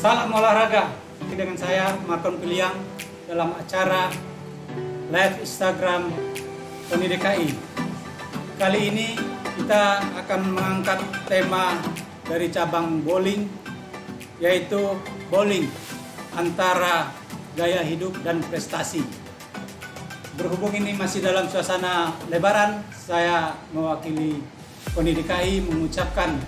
Salam olahraga dengan saya Marton Piliang dalam acara live Instagram PONI DKI. Kali ini kita akan mengangkat tema dari cabang bowling, yaitu bowling antara gaya hidup dan prestasi. Berhubung ini masih dalam suasana lebaran, saya mewakili PONI DKI mengucapkan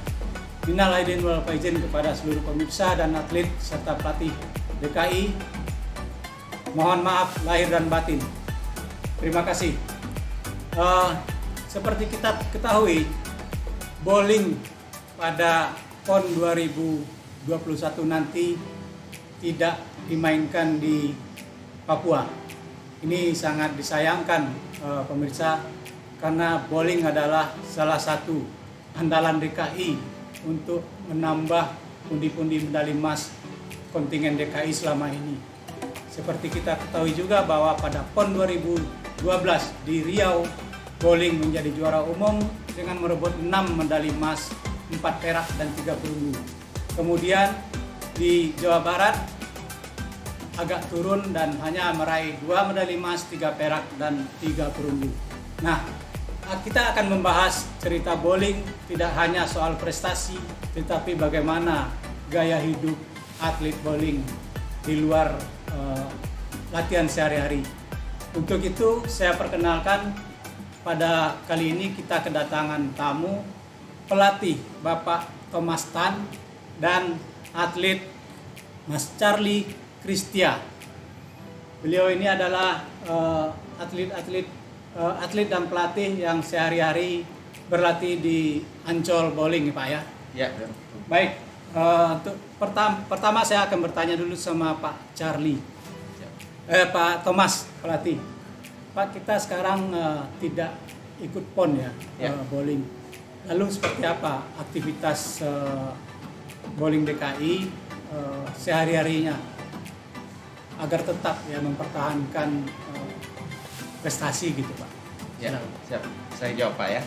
minal aidin wal faizin kepada seluruh pemirsa dan atlet serta pelatih DKI. Mohon maaf lahir dan batin. Terima kasih. Seperti kita ketahui, bowling pada PON 2021 nanti tidak dimainkan di Papua. Ini sangat disayangkan pemirsa, karena bowling adalah salah satu andalan DKI untuk menambah pundi-pundi medali emas kontingen DKI selama ini. Seperti kita ketahui juga bahwa pada PON 2012 di Riau, bowling menjadi juara umum dengan merebut 6 medali emas, 4 perak dan 3 perunggu. Kemudian di Jawa Barat agak turun dan hanya meraih 2 medali emas, 3 perak dan 3 perunggu. Nah, kita akan membahas cerita bowling tidak hanya soal prestasi, tetapi bagaimana gaya hidup atlet bowling di luar latihan sehari-hari. Untuk itu saya perkenalkan, pada kali ini kita kedatangan tamu, pelatih Bapak Thomas Tan dan atlet Mas Charlie Christia. Beliau ini adalah atlet dan pelatih yang sehari-hari berlatih di Ancol Bowling, Pak ya? Ya. Baik, untuk pertama saya akan bertanya dulu sama Pak Charlie. Pak Thomas, pelatih. Pak, kita sekarang tidak ikut PON ya, bowling. Lalu seperti apa aktivitas bowling DKI sehari-harinya agar tetap ya mempertahankan prestasi gitu, Pak? Ya, siap. Saya jawab, Pak ya.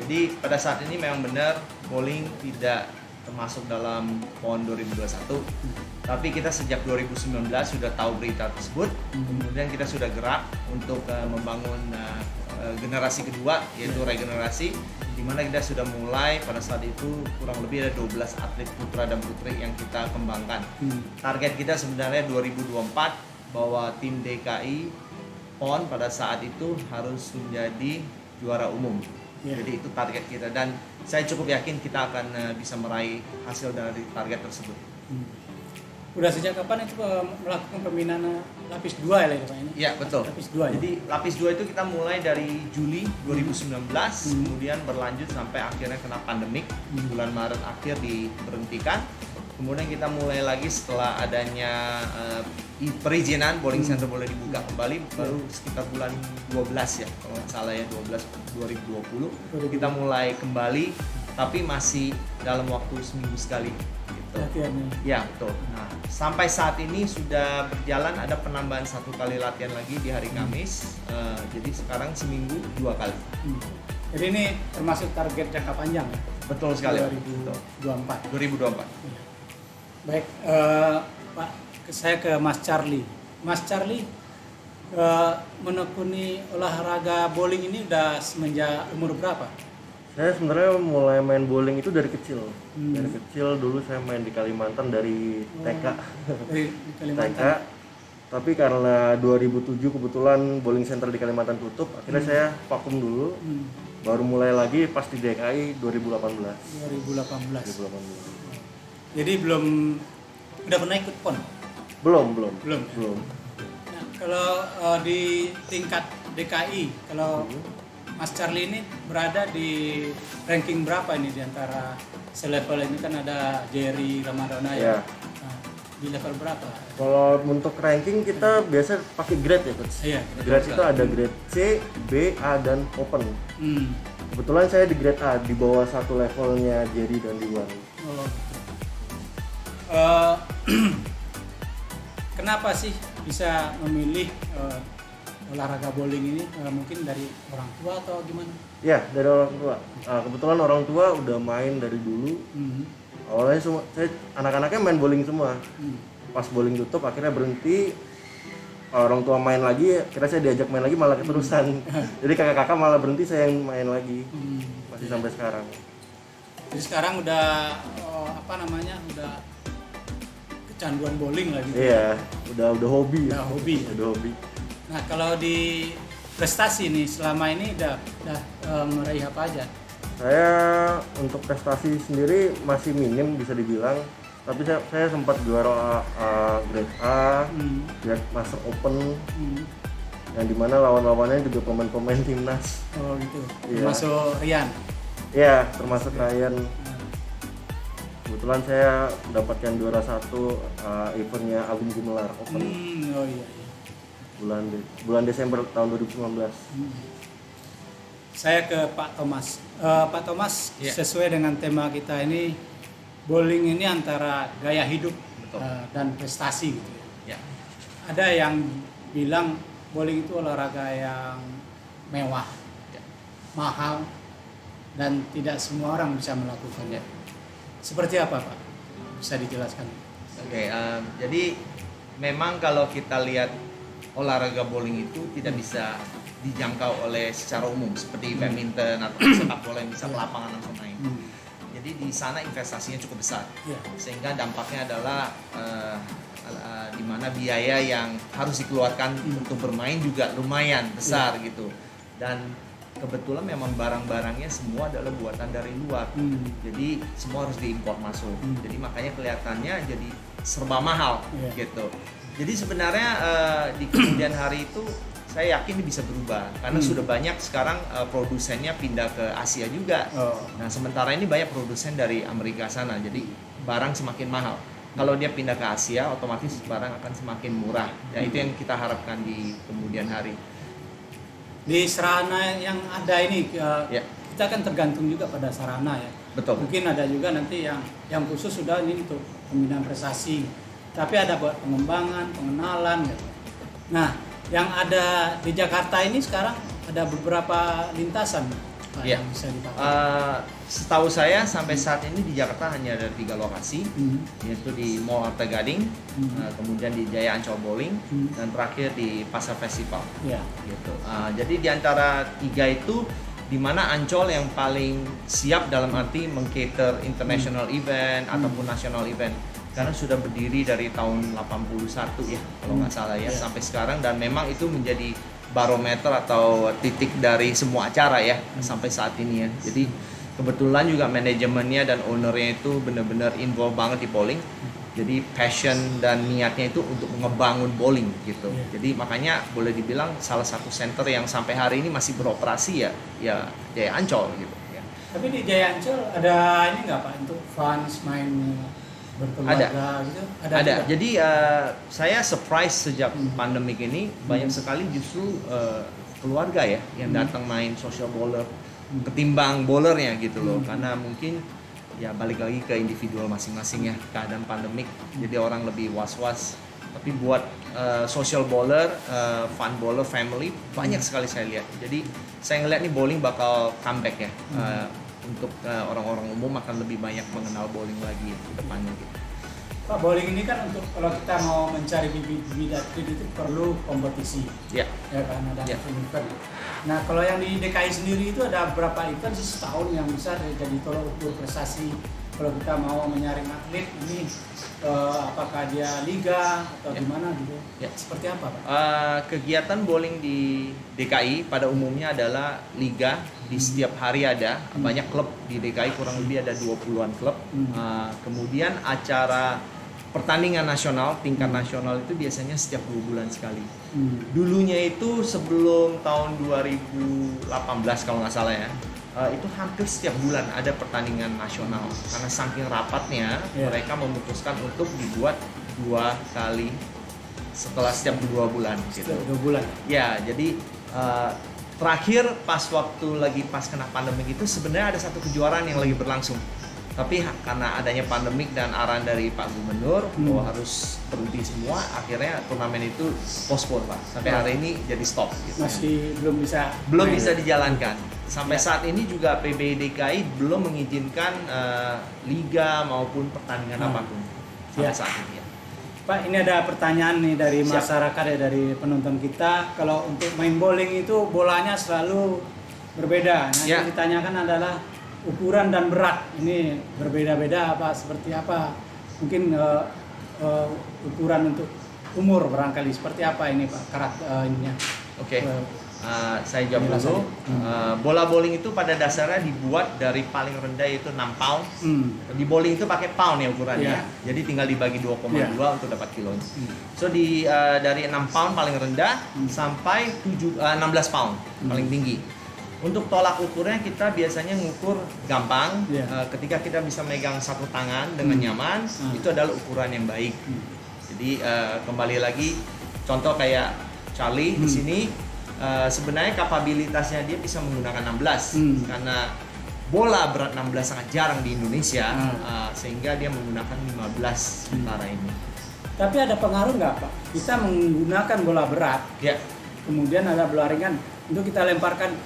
Jadi pada saat ini memang benar bowling tidak termasuk dalam PON 2021. Tapi kita sejak 2019 sudah tahu berita tersebut. Kemudian kita sudah gerak untuk membangun generasi kedua, yaitu regenerasi, di mana kita sudah mulai pada saat itu kurang lebih ada 12 atlet putra dan putri yang kita kembangkan. Target kita sebenarnya 2024 bahwa tim DKI PON pada saat itu harus menjadi juara umum. Jadi itu target kita, dan saya cukup yakin kita akan bisa meraih hasil dari target tersebut. Udah sejak kapan itu melakukan pembinaan lapis 2 ya Pak ini? Iya, betul. Lapis 2 ya? Jadi lapis 2 itu kita mulai dari Juli 2019, kemudian berlanjut sampai akhirnya kena pandemik, bulan Maret akhir diberhentikan. Kemudian kita mulai lagi setelah adanya perizinan bowling center boleh dibuka kembali baru sekitar bulan 12 ya, kalau nggak salah ya, 12 2020 kita mulai kembali, tapi masih dalam waktu seminggu sekali gitu. Ya, betul. Nah, sampai saat ini sudah berjalan, ada penambahan 1 kali latihan lagi di hari Kamis. Jadi sekarang seminggu 2 kali. Jadi ini termasuk target jangka panjang ya? Betul sekali. 2024. 2024. Baik, Pak, saya ke Mas Charlie. Mas Charlie, menekuni olahraga bowling ini udah semenjak umur berapa? Saya sebenarnya mulai main bowling itu dari kecil. Dari kecil dulu saya main di Kalimantan dari TK. Dari Kalimantan. TK. Tapi karena 2007 kebetulan bowling center di Kalimantan tutup, akhirnya saya vakum dulu. Baru mulai lagi pas di DKI 2018. 2018. Jadi udah pernah ikut PON? Belum. Nah, kalau di tingkat DKI, kalau Mas Charlie ini berada di ranking berapa ini di antara selevel ini, kan ada Jerry Ramadana ya? Nah, di level berapa? Kalau untuk ranking kita biasa pakai grade ya, Coach. Iya. Grade itu ada grade C, B, A, dan Open. Kebetulan saya di grade A, di bawah satu levelnya Jerry dan Diwan. Kenapa sih bisa memilih olahraga bowling ini? Mungkin dari orang tua atau gimana? Ya, dari orang tua. Kebetulan orang tua udah main dari dulu. Awalnya semua saya anak-anaknya main bowling semua. Pas bowling tutup akhirnya berhenti. Orang tua main lagi, kira saya diajak main lagi malah keterusan. Jadi kakak-kakak malah berhenti, saya yang main lagi. Masih sampai sekarang. Jadi sekarang udah udah kecanduan bowling lah gitu. Iya, udah hobi. Udah hobi. Udah hobi. Nah, kalau di prestasi nih selama ini udah meraih apa aja? Saya untuk prestasi sendiri masih minim bisa dibilang. Tapi saya sempat juara grade A, grade Master Open, yang dimana lawan-lawannya juga pemain-pemain timnas. Oh gitu. Iya. Termasuk Rian. Iya, termasuk Ryan. Kebetulan saya dapatkan juara 1 eventnya Agung Gumelar Open Oh iya. bulan Desember tahun 2019. Saya ke Pak Thomas. Pak Thomas, Iya. sesuai dengan tema kita ini, bowling ini antara gaya hidup Betul. dan prestasi gitu ya. Ya. Ada yang bilang bowling itu olahraga yang mewah, Ya. mahal, dan tidak semua orang bisa melakukannya. Ya. Seperti apa, Pak? Bisa dijelaskan? Oke, jadi memang kalau kita lihat olahraga bowling itu tidak bisa dijangkau oleh secara umum seperti badminton atau sepak bola yang bisa lapangan langsung main. Jadi di sana investasinya cukup besar, Ya. sehingga dampaknya adalah di mana biaya yang harus dikeluarkan untuk bermain juga lumayan besar gitu. Dan kebetulan memang barang-barangnya semua adalah buatan dari luar, jadi semua harus diimpor masuk. Jadi makanya kelihatannya jadi serba mahal gitu. Jadi sebenarnya di kemudian hari itu saya yakin ini bisa berubah karena sudah banyak sekarang produsennya pindah ke Asia juga. Nah sementara ini banyak produsen dari Amerika sana, jadi barang semakin mahal. Kalau dia pindah ke Asia, otomatis barang akan semakin murah. Ya itu yang kita harapkan di kemudian hari. Di sarana yang ada ini, Ya. kita kan tergantung juga pada sarana ya. Betul. Mungkin ada juga nanti yang khusus sudah ini untuk pembinaan prestasi, tapi ada buat pengembangan, pengenalan gitu. Nah, yang ada di Jakarta ini sekarang ada beberapa lintasan Pak, Ya. yang bisa dipakai. Setahu saya sampai saat ini di Jakarta hanya ada 3 lokasi, yaitu di Mall Arta Gading, kemudian di Jaya Ancol Bowling, dan terakhir di Pasar Festival. Ya. Gitu. Jadi di antara 3 itu, di mana Ancol yang paling siap dalam arti meng-cater international event ataupun national event, karena sudah berdiri dari tahun 81 ya kalau nggak salah ya, sampai sekarang, dan memang itu menjadi barometer atau titik dari semua acara ya sampai saat ini ya. Jadi kebetulan juga manajemennya dan ownernya itu benar-benar involved banget di bowling. Jadi passion dan niatnya itu untuk ngebangun bowling gitu. Jadi makanya boleh dibilang salah satu center yang sampai hari ini masih beroperasi ya Jaya Ancol gitu ya. Tapi di Jaya Ancol ada ini nggak Pak untuk fans main berkeluarga gitu? Ada. juga? Jadi saya surprise sejak pandemik ini banyak sekali justru keluarga ya yang datang main social bowler ketimbang bowlernya gitu loh. Karena mungkin ya balik lagi ke individual masing-masing ya, keadaan pandemik jadi orang lebih was-was. Tapi buat social bowler, fun bowler, family banyak sekali saya lihat. Jadi saya ngeliat nih bowling bakal comeback ya. Untuk orang-orang umum akan lebih banyak mengenal bowling lagi ke depannya gitu. Pak, bowling ini kan untuk kalau kita mau mencari bibit atlet itu perlu kompetisi. Ya. Ya kan ada Ya. event. Nah, kalau yang di DKI sendiri itu ada berapa event sih setahun yang bisa jadi tolak ukur prestasi kalau kita mau menyaring atlet ini, apakah dia liga atau gimana gitu? Ya. Seperti apa, Pak? Kegiatan bowling di DKI pada umumnya adalah liga, di setiap hari ada banyak klub di DKI, kurang lebih ada 20-an klub. Kemudian acara pertandingan nasional tingkat nasional itu biasanya setiap 2 bulan sekali. Dulunya itu sebelum tahun 2018 kalau nggak salah ya, itu hampir setiap bulan ada pertandingan nasional karena saking rapatnya mereka memutuskan untuk dibuat 2 kali setelah setiap 2 bulan gitu. Setiap 2 bulan. Ya, jadi terakhir pas waktu lagi pas kena pandemik itu sebenarnya ada satu kejuaraan yang lagi berlangsung. Tapi karena adanya pandemik dan arahan dari Pak Gubernur bahwa harus berhenti semua, akhirnya turnamen itu postpone Pak. Sampai hari ini jadi stop gitu. Masih belum bisa Belum bisa dijalankan. sampai saat ini juga PBI DKI belum mengizinkan liga maupun pertandingan apapun sampai saat ini ya. Pak, ini ada pertanyaan nih dari Siap. masyarakat ya, dari penonton kita. Kalau untuk main bowling itu bolanya selalu berbeda. Nah, Ya. yang ditanyakan adalah ukuran dan berat. Ini berbeda-beda apa seperti apa? Mungkin ukuran untuk umur barangkali seperti apa ini Pak ininya? Oke. Saya jawab dulu. Penjelasannya. Bola bowling itu pada dasarnya dibuat dari paling rendah yaitu 6 pound. Di bowling itu pakai pound ya ukurannya. Yeah. Jadi tinggal dibagi 2,2 Yeah. untuk dapat kilonya. So dari 6 pound paling rendah sampai 16 pound paling tinggi. Untuk tolak ukurnya kita biasanya ngukur gampang. Yeah. Ketika kita bisa megang satu tangan dengan nyaman, itu adalah ukuran yang baik. Jadi kembali lagi contoh kayak Charlie di sini. Sebenarnya kapabilitasnya dia bisa menggunakan 16 karena bola berat 16 sangat jarang di Indonesia, sehingga dia menggunakan 15 sementara ini. Tapi ada pengaruh nggak Pak? Kita menggunakan bola berat, Ya, kemudian ada bola ringan, untuk kita lemparkan,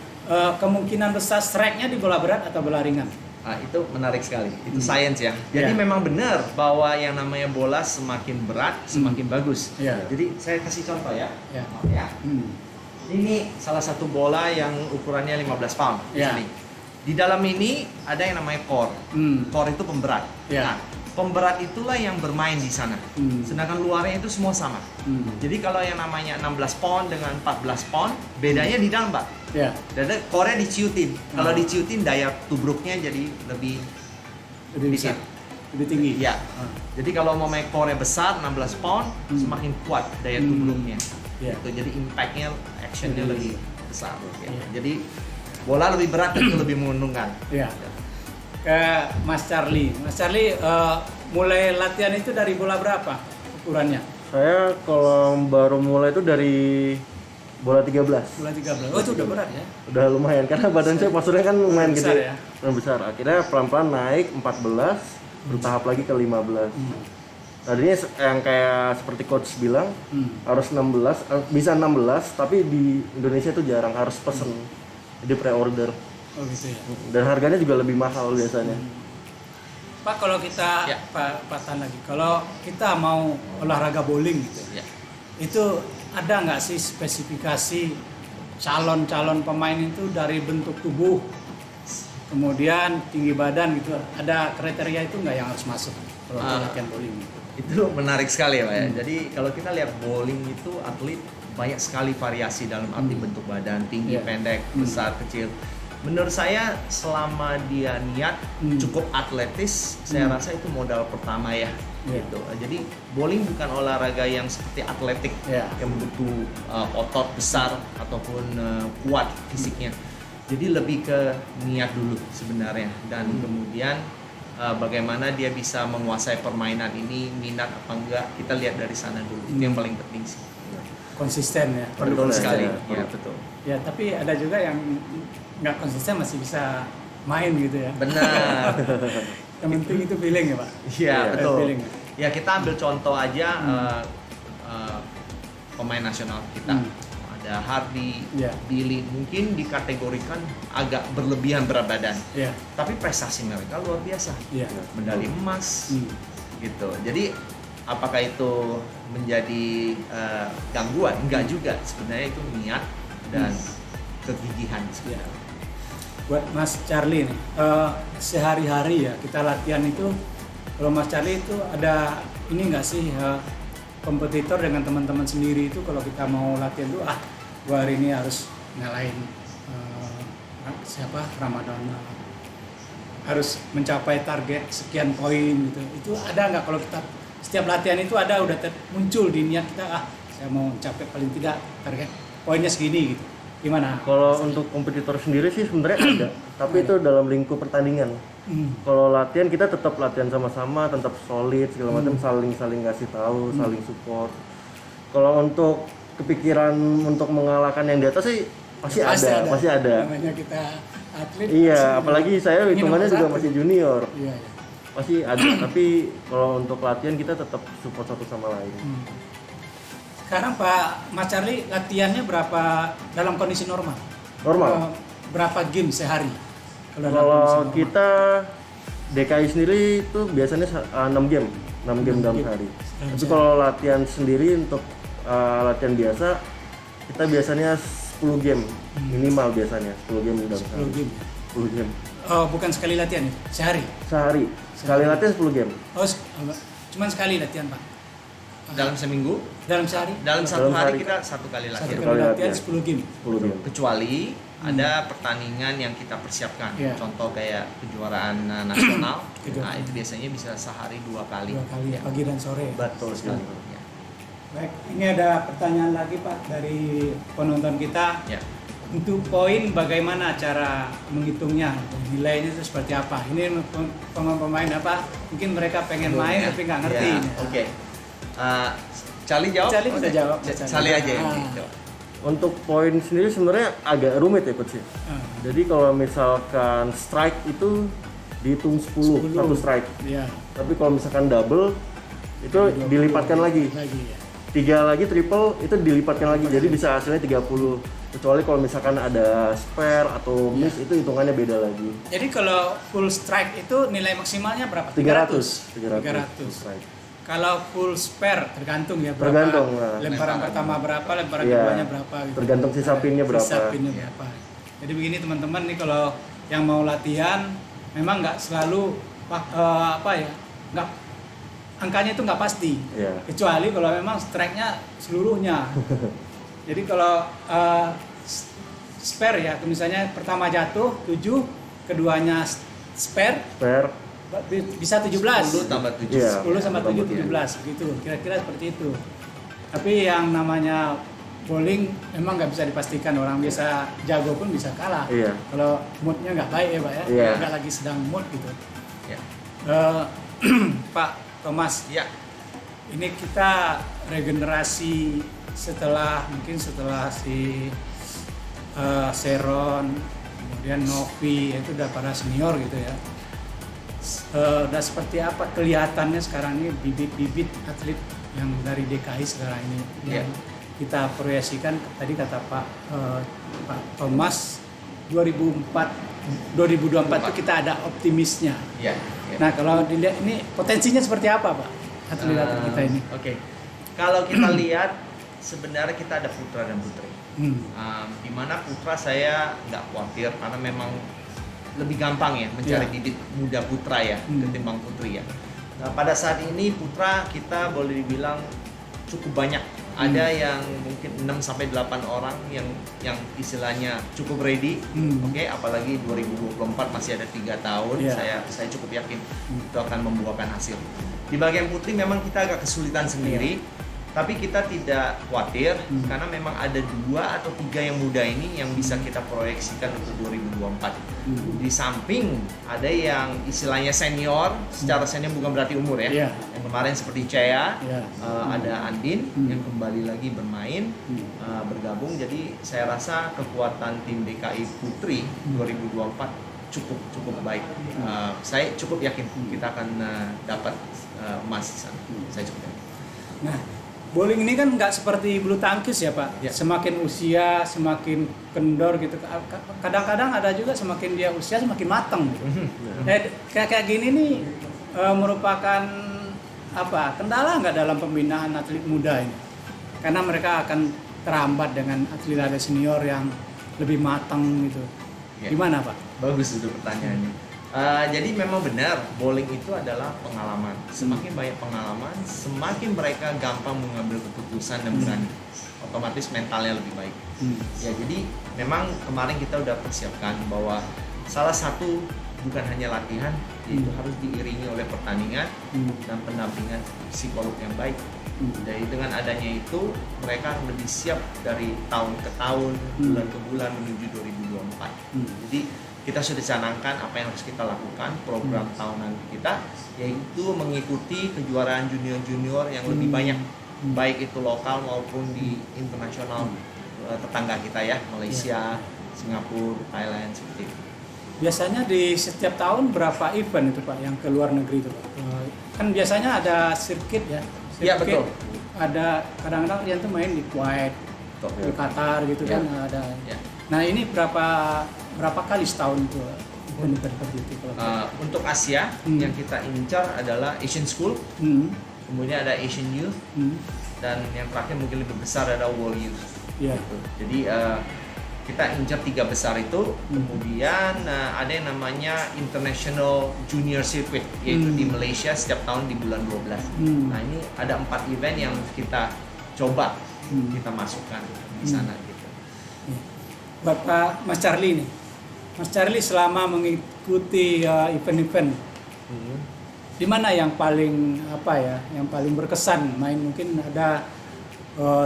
kemungkinan besar strike-nya di bola berat atau bola ringan? itu menarik sekali. Itu sains ya. Jadi memang benar bahwa yang namanya bola semakin berat semakin bagus. Ya. Jadi saya kasih contoh ya. Ya. Maaf ya. Ini salah satu bola yang ukurannya 15 pound di Ya. sini. Di dalam ini ada yang namanya core. Core itu pemberat. Ya. Nah, pemberat itulah yang bermain di sana. Sedangkan luarnya itu semua sama. Jadi kalau yang namanya 16 pound dengan 14 pound, bedanya di dalam, Pak. Ya. Dan core-nya diciutin. Kalau diciutin daya tubruknya jadi lebih Lebih besar, dikit. lebih tinggi. Ya. Jadi kalau mau main core besar 16 pound, semakin kuat daya tubruknya. Ya. Gitu. Jadi impact-nya, action-nya lebih besar. Ya. Ya. Jadi bola lebih berat itu lebih menguntungkan. Ya. Ke Mas Charlie. Mas Charlie, mulai latihan itu dari bola berapa ukurannya? Saya kalau baru mulai itu dari bola 13. Bola 13. Oh, itu udah berat ya? Udah lumayan karena badan saya posturnya kan lumayan Besar gede. ya? Lumayan besar. Akhirnya pelan-pelan naik 14, bertahap lagi ke 15. Tadinya yang kayak seperti coach bilang harus 16, bisa 16, tapi di Indonesia itu jarang, harus pesen. Jadi pre-order. Oh gitu ya. Dan harganya juga lebih mahal biasanya. Pak, kalau kita Ya. Pak Tan lagi, kalau kita mau olahraga bowling gitu, Ya. itu ada nggak sih spesifikasi calon-calon pemain itu dari bentuk tubuh, kemudian tinggi badan gitu, ada kriteria itu nggak yang harus masuk kalau latihan bowling? Itu menarik sekali ya, Pak ya. Jadi kalau kita lihat bowling itu atlet banyak sekali variasi dalam arti bentuk badan, tinggi, Iya. pendek, besar, kecil. Menurut saya selama dia niat cukup atletis, saya rasa itu modal pertama ya. Iya. Gitu. Jadi bowling bukan olahraga yang seperti atletik Iya. yang butuh otot besar ataupun kuat fisiknya. Jadi lebih ke niat dulu sebenarnya, dan kemudian bagaimana dia bisa menguasai permainan ini, minat apa enggak, kita lihat dari sana dulu. Itu yang paling penting sih. Konsisten ya. Betul sekali. ya. Ya, betul. Ya, tapi ada juga yang nggak konsisten masih bisa main gitu ya. Benar. Yang penting itu feeling ya Pak. Iya, betul. Feeling. Ya, kita ambil contoh aja pemain nasional kita. Ada Hardy, Iya. Billy, mungkin dikategorikan agak berlebihan berat badan. Iya. Tapi prestasi mereka luar biasa. Iya. Medali emas gitu. Jadi apakah itu menjadi gangguan? Enggak juga. Sebenarnya itu niat dan kegigihan sebenarnya. Buat Mas Charlie nih, sehari-hari ya kita latihan itu, kalau Mas Charlie itu ada ini nggak sih kompetitor dengan teman-teman sendiri itu, kalau kita mau latihan tuh gua hari ini harus ngalahin siapa Ramadana, harus mencapai target sekian poin gitu. Itu ada nggak kalau kita setiap latihan itu ada udah muncul di niat kita, saya mau mencapai paling tidak target poinnya segini gitu. Gimana? Kalau untuk kompetitor sendiri sih sebenarnya ada, tapi itu dalam lingkup pertandingan. Kalau latihan kita tetap latihan sama-sama, tetap solid segala macam, saling ngasih tahu, saling support. Kalau untuk kepikiran untuk mengalahkan yang di atas sih pasti ada. Namanya kita atlet. Iya, apalagi saya ingin hitungannya nomor juga satu. masih junior. Iya, iya. Pasti ada, tapi kalau untuk latihan kita tetap support satu sama lain. Sekarang Pak Mas Charlie latihannya berapa dalam kondisi normal? Normal. berapa game sehari? dalam Kalau kondisi normal? kita DKI sendiri itu biasanya 6 game dalam sehari. Tapi kalau latihan sendiri untuk latihan biasa kita biasanya 10 game minimal, biasanya 10 game dalam 10 sehari. game. 10 game Oh, bukan sekali latihan ya? Sehari? sehari. Sekali latihan 10 game. Oh, cuman sekali latihan, Pak. Dalam seminggu, Dalam sehari? dalam satu Dalam hari sehari. kita satu kali Satu latihan. kali latihan latihan. 10 game. 10 game. Kecuali ada pertandingan yang kita persiapkan, Iya. contoh kayak kejuaraan nasional. Kejuaraan. Nah, itu biasanya bisa sehari 2 kali. 2 kali, Ya. pagi dan sore. Betul sekali. Ya. Baik, ini ada pertanyaan lagi Pak dari penonton kita. Ya. Untuk poin bagaimana cara menghitungnya, nilainya itu seperti apa? Ini pemain apa? Mungkin mereka pengen main tapi nggak ngerti. Ya, ini. Oke. Charlie jawab. Charlie bisa jawab. Charlie aja yang Ah. gitu. Untuk poin sendiri sebenarnya agak rumit ya Coach. Ah, Jadi kalau misalkan strike itu dihitung 10 satu strike. Iya. Tapi kalau misalkan double itu 20 dilipatkan lagi. ya. 3 lagi triple itu dilipatkan lagi. Jadi bisa hasilnya 30. Kecuali kalau misalkan ada spare atau miss itu hitungannya beda lagi. Jadi kalau full strike itu nilai maksimalnya berapa? 300. 300. Strike. Kalau full spare tergantung ya berapa. Tergantung, nah. Lemparan pertama berapa, lemparan Iya. keduanya berapa gitu. Tergantung sisa pinnya berapa. Sisa pinnya berapa. Jadi begini teman-teman nih, kalau yang mau latihan memang nggak selalu nggak, angkanya itu nggak pasti. Iya. Kecuali kalau memang strike-nya seluruhnya. Jadi kalau spare ya, misalnya pertama jatuh 7, keduanya spare Spare. bisa 17. 10 tambah 7. Iya. 10 sama 7, Tambah 17 gitu. Kira-kira seperti itu. Tapi yang namanya bowling memang nggak bisa dipastikan, orang bisa jago pun bisa kalah. Iya. Kalau moodnya nggak baik ya Pak ya, Iya. nggak lagi sedang mood gitu. Ya. Pak Thomas, Ya. ini kita regenerasi setelah si Seron, kemudian Novi, itu udah para senior gitu ya. Udah seperti apa kelihatannya sekarang ini bibit-bibit atlet yang dari DKI sekarang ini yang kita proyeksikan. Tadi kata Pak Thomas 2024 itu kita ada optimisnya. Ya. Nah kalau dilihat ini potensinya seperti apa Pak atlet-atlet kita ini? Oke. Kalau kita lihat sebenarnya kita ada putra dan putri. Di mana putra saya nggak khawatir karena memang lebih gampang ya mencari Iya. bibit muda putra ya ketimbang putri ya. Nah, pada saat ini putra kita boleh dibilang cukup banyak. Ada yang mungkin 6 sampai 8 orang yang istilahnya cukup ready. Oke, apalagi 2024 masih ada 3 tahun. Iya. Saya cukup yakin itu akan membuahkan hasil. Di bagian putri memang kita agak kesulitan sendiri. Tapi kita tidak khawatir karena memang ada 2 atau 3 yang muda ini yang bisa kita proyeksikan untuk 2024. Di samping ada yang istilahnya senior, secara senior bukan berarti umur ya. Iya. Yang kemarin seperti Cea, Iya. ada Andin yang kembali lagi bermain, bergabung. Jadi saya rasa kekuatan tim DKI Putri 2024 cukup baik. Saya cukup yakin kita akan dapat emas di sana. Saya cukup yakin. Nah, bowling ini kan nggak seperti bulu tangkis ya Pak. Ya. Semakin usia semakin kendor gitu. Kadang-kadang ada juga semakin dia usia semakin matang. Gitu. Kayak gini nih merupakan kendala nggak dalam pembinaan atlet muda ini? Karena mereka akan terambat dengan atlet senior yang lebih matang gitu. Ya. Gimana Pak? Bagus itu pertanyaannya. Jadi memang benar, bowling itu adalah pengalaman. Semakin banyak pengalaman, semakin mereka gampang mengambil keputusan dan berani. Otomatis mentalnya lebih baik. Ya, jadi memang kemarin kita udah persiapkan bahwa salah satu bukan hanya latihan, itu harus diiringi oleh pertandingan dan pendampingan psikolog yang baik. Jadi dengan adanya itu mereka lebih siap dari tahun ke tahun, bulan ke bulan menuju 2024. Jadi kita sudah canangkan apa yang harus kita lakukan, program tahunan kita, yaitu mengikuti kejuaraan junior-junior yang lebih banyak, baik itu lokal maupun di internasional tetangga kita ya, Malaysia, Singapura, Thailand, seperti itu. Biasanya di setiap tahun berapa event itu Pak yang ke luar negeri itu Pak? Kan biasanya ada sirkuit ya. Iya, betul. Ada kadang-kadang yang tuh main di Kuwait, di Qatar gitu kan ada. Ya. Nah ini berapa kali setahun itu event-event seperti itu? Untuk Asia yang kita incar adalah Asian School, kemudian ada Asian Youth, dan yang terakhir mungkin lebih besar ada World Youth. Yeah. Gitu. Jadi kita incar 3 besar itu, kemudian ada yang namanya International Junior Circuit, yaitu di Malaysia setiap tahun di bulan 12. Nah ini ada 4 event yang kita coba kita masukkan di sana gitu. Bapak Mas Charlie nih, Mas Charlie selama mengikuti event-event, di mana yang paling yang paling berkesan main, mungkin ada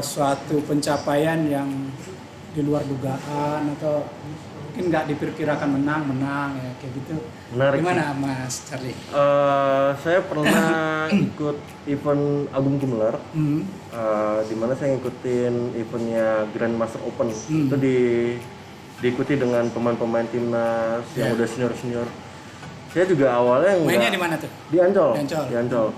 suatu pencapaian yang di luar dugaan atau mungkin nggak diperkirakan menang ya kayak gitu. Menarik. Gimana Mas Charlie? Saya pernah ikut event Agung Gumelar, di mana saya ngikutin eventnya Grandmaster Open. Itu diikuti dengan pemain-pemain timnas yang udah senior. Saya juga awalnya mainnya di mana tuh? Di Ancol. Di Ancol.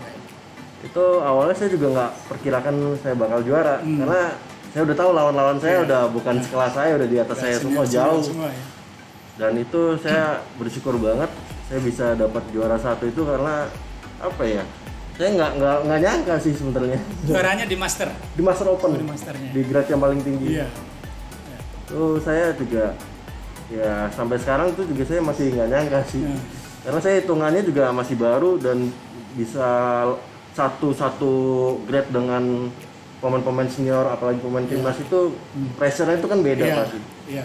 Itu awalnya saya juga nggak perkirakan saya bakal juara, karena saya udah tahu lawan-lawan saya udah bukan sekelas saya, udah di atas saya semua jauh. Ya. Dan itu saya bersyukur banget saya bisa dapat juara 1 itu, karena apa ya? Saya nggak nyangka sih sebenarnya. Juaranya di Master. Di Master Open. Di Masternya. Di grade yang paling tinggi. Iya. Tuh saya juga ya sampai sekarang tuh juga saya masih nggak nyangka sih. Karena saya hitungannya juga masih baru dan bisa satu grade dengan pemain-pemain senior, apalagi pemain timnas itu pressure-nya itu kan beda pasti. Iya.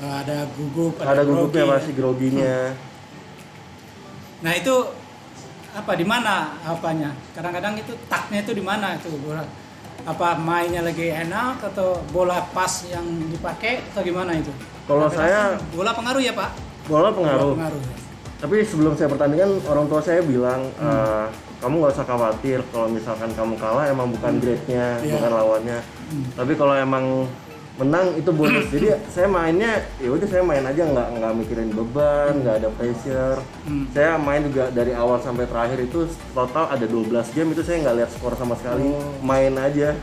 Ada gugup, ada gugupnya grogi, pasti, groginya. Nah itu apa, di mana apanya? Kadang-kadang itu taknya itu di mana itu bola? Apa mainnya lagi enak atau bola pas yang dipakai atau gimana itu? Kalau saya bola pengaruh ya Pak? Bola pengaruh. Bola pengaruh. Ya. Tapi sebelum saya pertandingan, orang tua saya bilang, kamu nggak usah khawatir kalau misalkan kamu kalah, emang bukan grade-nya, bukan lawannya. Tapi kalau emang menang itu bonus. Jadi saya mainnya, ya udah saya main aja, nggak mikirin beban, nggak ada pressure. Saya main juga dari awal sampai terakhir itu total ada 12 game, itu saya nggak lihat skor sama sekali, main aja.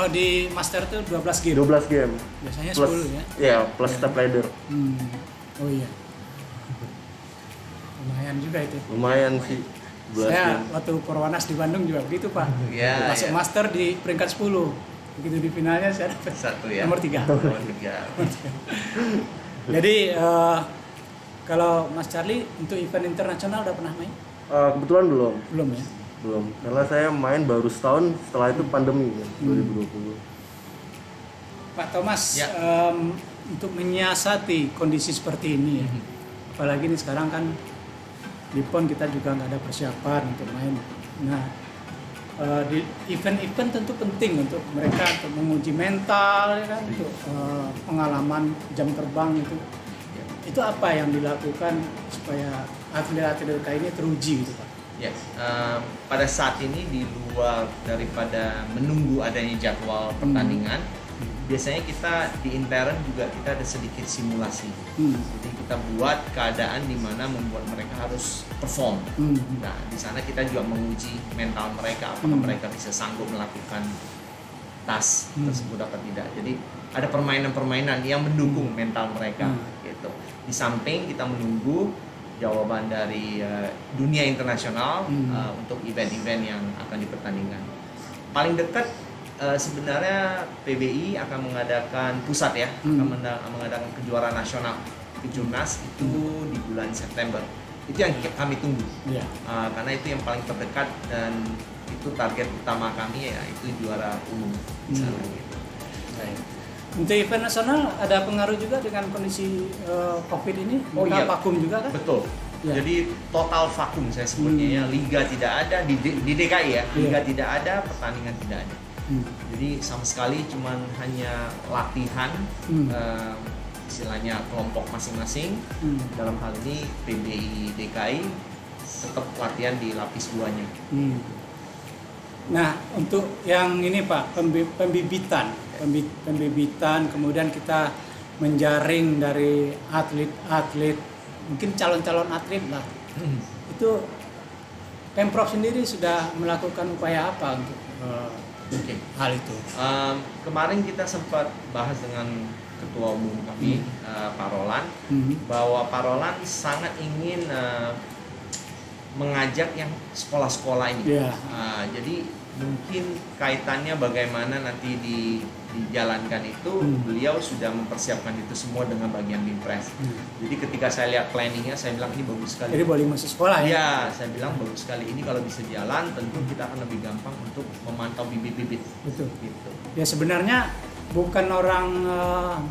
Di Master itu 12 game? 12 game. Biasanya plus, 10 ya? Iya, plus step ladder. Oh iya. Lumayan juga itu. Lumayan sih. Saya waktu Perwanas di Bandung juga begitu Pak. Masuk Master di peringkat 10. Begitu di finalnya saya dapat 1 ya. Nomor 3. Nomor 3. Jadi kalau Mas Charlie untuk event internasional udah pernah main? Kebetulan belum. Belum ya? Belum. Karena saya main baru setahun, setelah itu pandemi ya, 2020. Pak Thomas, untuk menyiasati kondisi seperti ini ya. Apalagi nih sekarang kan di PON kita juga nggak ada persiapan untuk main. Nah, di event-event tentu penting untuk mereka untuk menguji mental, ya kan, untuk pengalaman jam terbang itu. Itu apa yang dilakukan supaya atlet-atlet kita ini teruji gitu Pak? Ya, pada saat ini di luar daripada menunggu adanya jadwal pertandingan, biasanya kita di intern juga kita ada sedikit simulasi. Jadi kita buat keadaan di mana membuat mereka harus perform. Nah, di sana kita juga menguji mental mereka, apakah mereka bisa sanggup melakukan task tersebut atau tidak. Jadi ada permainan-permainan yang mendukung mental mereka gitu. Di samping kita menunggu jawaban dari dunia internasional untuk event-event yang akan dipertandingkan. Paling dekat sebenarnya PBI akan mengadakan pusat ya, akan mengadakan kejuaraan nasional kejurnas itu di bulan September. Itu yang kami tunggu, karena itu yang paling terdekat dan itu target utama kami, ya itu juara umum di sana. Gitu. Untuk event nasional ada pengaruh juga dengan kondisi COVID ini? Vakum juga kan? Betul. Ya. Jadi total vakum saya sebutnya ya, liga tidak ada di DKI ya, liga tidak ada, pertandingan tidak ada. Jadi sama sekali cuman hanya latihan, istilahnya kelompok masing-masing. Dalam hal ini PBI DKI tetap latihan di lapis 2-nya. Nah, untuk yang ini Pak, pembibitan, kemudian kita menjaring dari atlet-atlet, mungkin calon-calon atlet lah. Itu Pemprov sendiri sudah melakukan upaya apa untuk hal itu? Kemarin kita sempat bahas dengan ketua umum kami Pak Roland, bahwa Pak Roland sangat ingin mengajak yang sekolah-sekolah ini. Jadi mungkin kaitannya bagaimana nanti dijalankan itu, beliau sudah mempersiapkan itu semua dengan bagian Binpres. Jadi ketika saya lihat planningnya, saya bilang ini bagus sekali. Jadi bowling masuk sekolah ya? Ya, saya bilang bagus sekali. Ini kalau bisa jalan, tentu kita akan lebih gampang untuk memantau bibit-bibit. Betul. Gitu. Ya sebenarnya bukan orang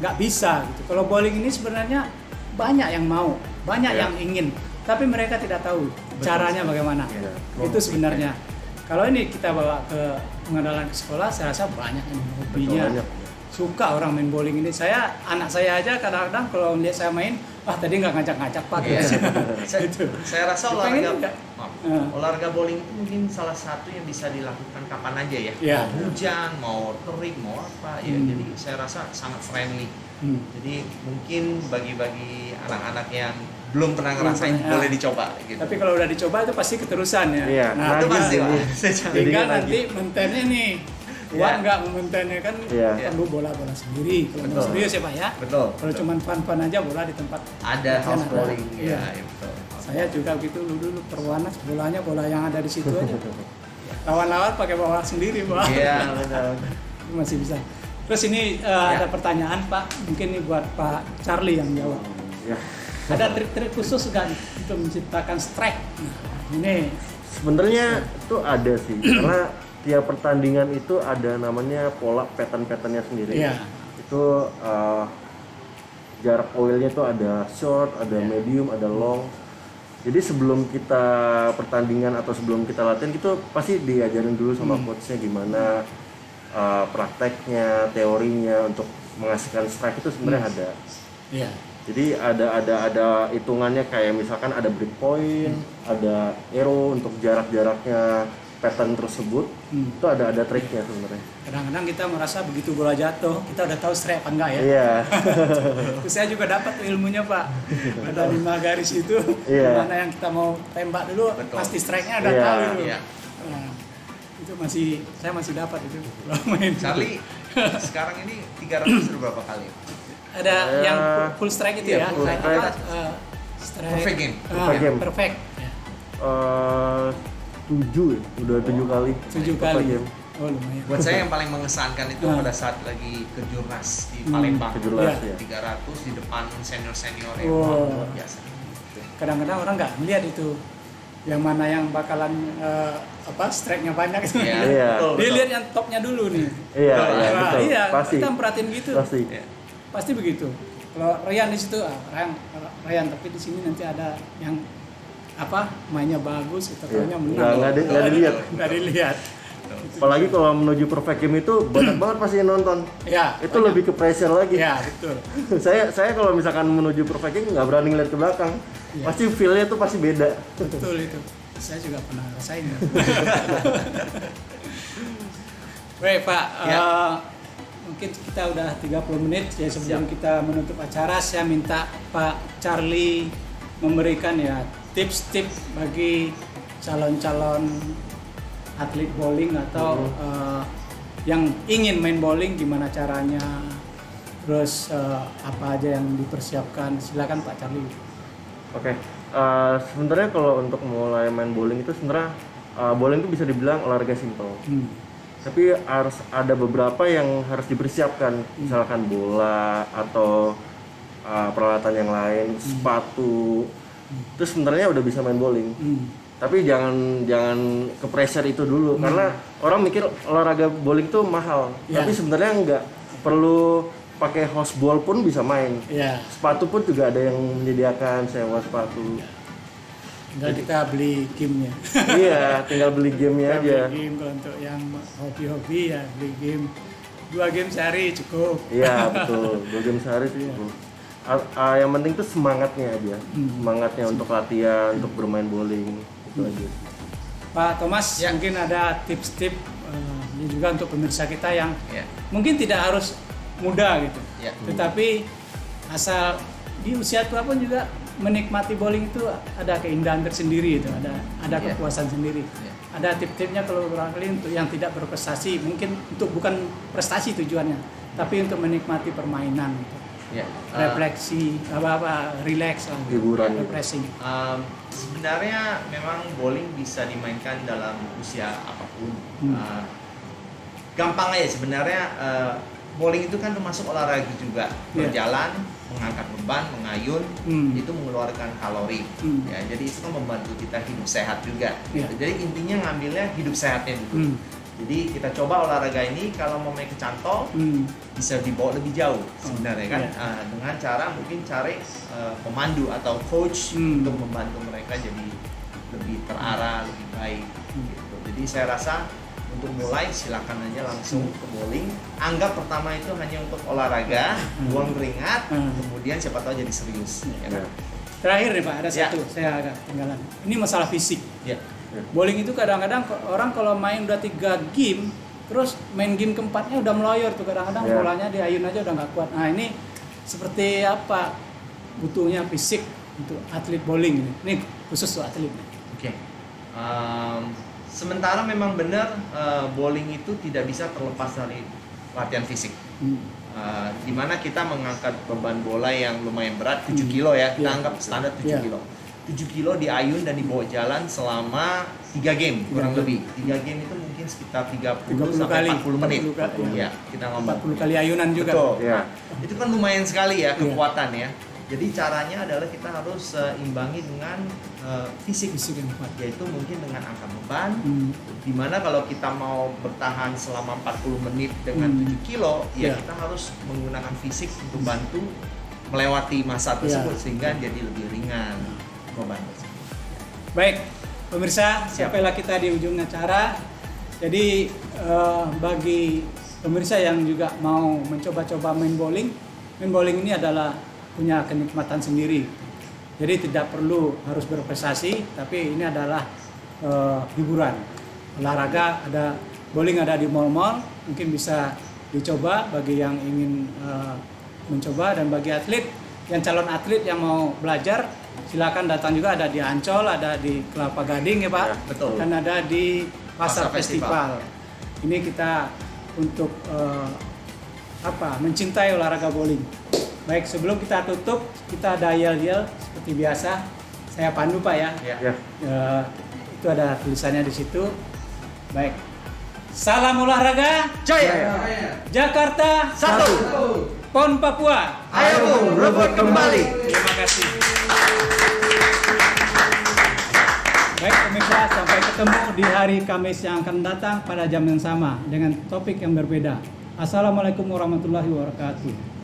nggak bisa gitu. Kalau bowling ini sebenarnya banyak yang mau, banyak yang ingin, tapi mereka tidak tahu caranya bagaimana. Itu sebenarnya. Kalau ini kita bawa ke pengenalan ke sekolah, saya rasa banyak yang hobinya. Suka orang main bowling ini. Anak saya aja kadang-kadang kalau melihat saya main, tadi nggak ngajak-ngajak Pak. Saya rasa olahraga bowling itu mungkin salah satu yang bisa dilakukan kapan aja ya. Mau hujan, mau terik, mau apa ya. Jadi saya rasa sangat friendly. Jadi mungkin bagi anak-anak yang belum pernah ngerasain boleh dicoba gitu. Tapi kalau udah dicoba itu pasti keterusan ya. Nah, itu pasti Pak. Tinggal nanti maintennya nih. Kuat nggak maintennya kan perlu bola sendiri. Kalau mau serius ya Pak ya. Betul. Kalau cuma fun-fun aja bola di tempat ada house bowling. Ya, betul. Saya juga gitu dulu perwanas bola yang ada di situ aja. Lawan-lawan pakai bola sendiri Pak. Iya, betul. Masih bisa. Terus ini ada pertanyaan Pak, mungkin ini buat Pak Charlie yang jawab. Ada trik-trik khusus nggak untuk menciptakan strike? Ini sebenarnya itu ada sih, karena tiap pertandingan itu ada namanya pola pattern-patternnya sendiri. Itu jarak poilnya itu ada short, ada medium, ada long. Jadi sebelum kita pertandingan atau sebelum kita latihan itu pasti diajarin dulu sama coachnya gimana prakteknya, teorinya untuk menghasilkan strike itu sebenarnya ada. Jadi ada hitungannya, kayak misalkan ada break point, ada arrow untuk jaraknya pattern tersebut. Itu ada triknya sebenarnya. Kadang-kadang kita merasa begitu bola jatuh, kita udah tahu strike apa enggak ya? Terus saya juga dapat ilmunya Pak. Ada 5 garis itu, mana yang kita mau tembak dulu, pasti strike-nya udah tahu itu. Nah, itu saya masih dapat itu. Charlie, sekarang ini 300 berapa kali? Ada yang full strike itu ya? Full strike. Perfect game. Perfect. 7 udah 7 kali. 7 kali. Oh lumayan. Buat saya yang paling mengesankan itu pada saat lagi ke Jurnas di Palembang. 300 di depan senior yang luar biasa. Kadang-kadang orang nggak melihat itu yang mana yang bakalan strike-nya banyak itu. Dia lihat yang topnya dulu nih. Betul. Pasti. Kita perhatiin gitu. Pasti begitu. Kalau Ryan di situ, Ryan, tapi di sini nanti ada yang mainnya bagus, kita tahunya menang. Nggak dilihat. Apalagi kalau menuju perfect game itu banyak banget pasti yang nonton. Itu banyak. Lebih ke pressure lagi. Betul. saya kalau misalkan menuju perfect game nggak berani ngeliat ke belakang. Pasti feel-nya tuh pasti beda. Betul itu. Saya juga pernah rasain. Baik Pak. Mungkin kita udah 30 menit ya sebelum kita menutup acara, saya minta Pak Charlie memberikan tips-tips bagi calon-calon atlet bowling atau yang ingin main bowling, gimana caranya, terus apa aja yang dipersiapkan. Silakan Pak Charlie. Oke. Sebenarnya kalau untuk mulai main bowling itu sebenarnya bowling itu bisa dibilang olahraga simpel. Tapi harus ada beberapa yang harus dipersiapkan, misalkan bola atau peralatan yang lain, sepatu. Terus sebenarnya udah bisa main bowling. Tapi jangan ke pressure itu dulu, karena orang mikir olahraga bowling itu mahal. Tapi sebenarnya enggak, perlu pakai house ball pun bisa main. Sepatu pun juga ada yang menyediakan sewa sepatu. Tinggal kita beli gamenya. Tinggal beli gamenya aja. Beli game kalau untuk yang hobi-hobi beli game. 2 game sehari cukup. Betul. 2 game sehari sih cukup. Yang penting tuh semangatnya aja. Semangatnya untuk latihan, untuk bermain bowling itu aja. Pak Thomas, mungkin ada tips-tips ini juga untuk pemirsa kita yang mungkin tidak harus muda gitu. Tetapi asal di usia tua pun juga menikmati bowling itu ada keindahan tersendiri, itu ada kepuasan sendiri. ada tip-tipnya kalau barangkali untuk yang tidak berprestasi, mungkin untuk bukan prestasi tujuannya, tapi untuk menikmati permainan, gitu. Refleksi, relax lah, hiburan, refreshing. Sebenarnya memang bowling bisa dimainkan dalam usia apapun. Gampang aja sebenarnya. Bowling itu kan termasuk olahraga juga, berjalan, mengangkat beban, mengayun, itu mengeluarkan kalori. Ya, jadi itu kan membantu kita hidup sehat juga. Jadi intinya ngambilnya hidup sehatnya dulu. Jadi kita coba olahraga ini kalau mau main kecantol bisa dibawa lebih jauh sebenarnya kan, dengan cara mungkin cari pemandu atau coach untuk membantu mereka jadi lebih terarah, lebih baik. Gitu. Jadi saya rasa untuk mulai silakan aja langsung ke bowling. Anggap pertama itu hanya untuk olahraga, buang keringat, kemudian siapa tahu jadi serius. Ya. Terakhir nih Pak, ada satu saya agak ketinggalan. Ini masalah fisik. Bowling itu kadang-kadang orang kalau main udah 3 game, terus main game keempatnya udah meloyor tuh, kadang-kadang bolanya diayun aja udah nggak kuat. Nah ini seperti apa butuhnya fisik untuk atlet bowling ini? Ini khusus untuk atlet. Oke. Sementara memang benar bowling itu tidak bisa terlepas dari latihan fisik. Dimana kita mengangkat beban bola yang lumayan berat, 7 kilo ya, kita anggap standar 7 kilo. 7 kilo diayun dan dibawa jalan selama 3 game kurang lebih. 3 game itu mungkin sekitar 30 sampai 40 menit. Ya, kita ngomong 40 kali ayunan juga. Betul. Itu kan lumayan sekali ya kekuatan ya. Jadi caranya adalah kita harus imbangi dengan fisik yang kuat, yaitu mungkin dengan angkat beban. Dimana kalau kita mau bertahan selama 40 menit dengan 7 kilo, ya kita harus menggunakan fisik untuk bantu melewati masa tersebut sehingga jadi lebih ringan beban. Baik, pemirsa, sampailah kita di ujung acara. Jadi bagi pemirsa yang juga mau mencoba-coba main bowling ini adalah punya kenikmatan sendiri. Jadi tidak perlu harus berprestasi, tapi ini adalah hiburan. Olahraga ada, bowling ada di mall-mall, mungkin bisa dicoba bagi yang ingin mencoba, dan bagi atlet yang calon atlet yang mau belajar, silakan datang juga, ada di Ancol, ada di Kelapa Gading ya Pak, betul. Dan ada di Pasar Festival. Ini kita untuk mencintai olahraga bowling. Baik, sebelum kita tutup, kita ada yel-yel seperti biasa. Saya pandu Pak ya. Itu ada tulisannya di situ. Baik. Salam olahraga, Jaya. Jakarta 1. PON Papua. Ayo rebut kembali. Terima kasih. Baik pemirsa, sampai ketemu di hari Kamis yang akan datang pada jam yang sama dengan topik yang berbeda. Assalamualaikum warahmatullahi wabarakatuh.